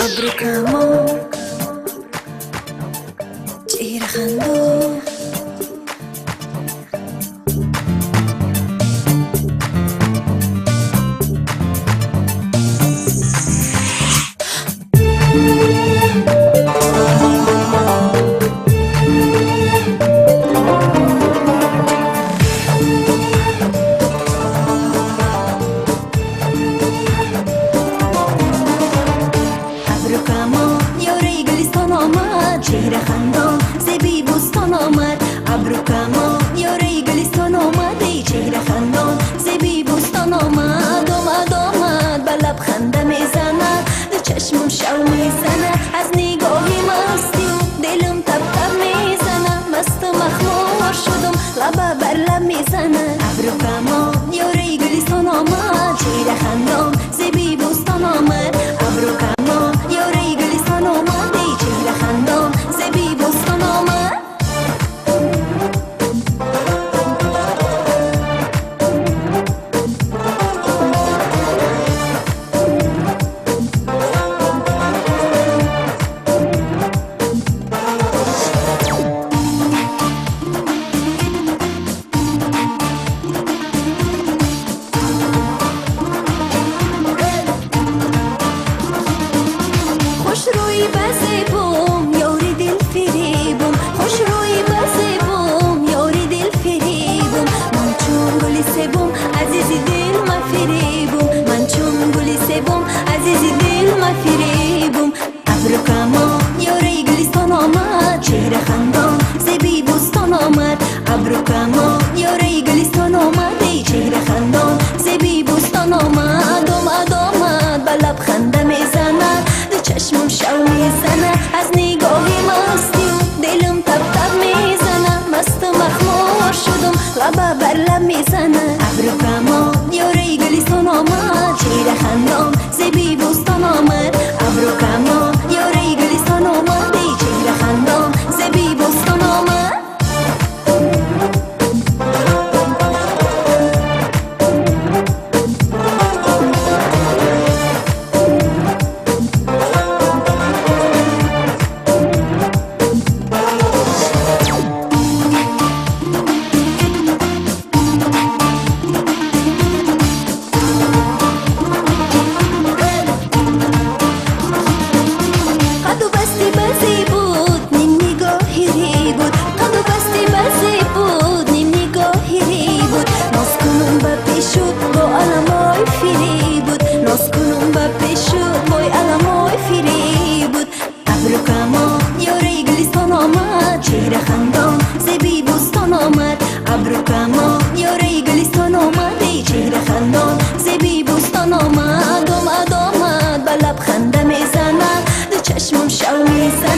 ابرو کمان چهره خندان چهره خندان زبی بوستان آمد ابرو کمان یاره گلستان آمد ای چهره خندان زبی بوستان آمد آمد به لب خنده میزند دو چشمم شو میزند از نگاهی مستی و دلم تب تب میزند مست و مخمور شدم لبه بر لب میزند ابرو کمان یاره گلستان آمد چهره خندان زبی بوستان آمد ابرو کمان یاره گلستان آمد ای چهره خندان زبی بوستان آمد خوش روی بزبم یاری دل فریبم خوش روی بزبم یاری دل فریبم من چون گلی سبم عزیزی دل ما فریبم من چون گلی سبم عزیزی دل ما فریبم ابرو کمان یاری گلستان آمد چهره خندان زبی بوستان آمد ابرو کمان یاری گلستان آمد ای چهره خندان زبی بوستان آمد آمد به لب خنده میزند چشمم شو میزنه از نگاهی مستی و دلم تب تب میزنه مست و مخمور شدم لبه بر لب میزنه ابرو کمان یاره گلستان آمد چهره خندان زبی بوستان آمد ابرو کمان یاره گلستان آمد ای چهره خندان زبی بوستان آمد چهره خندان زبی بوستان آمد ابرو کمان یاره گلستان آمد ای چهره خندان زبی بوستان آمد آمد به لب خنده میزند دو چشمم شو میزند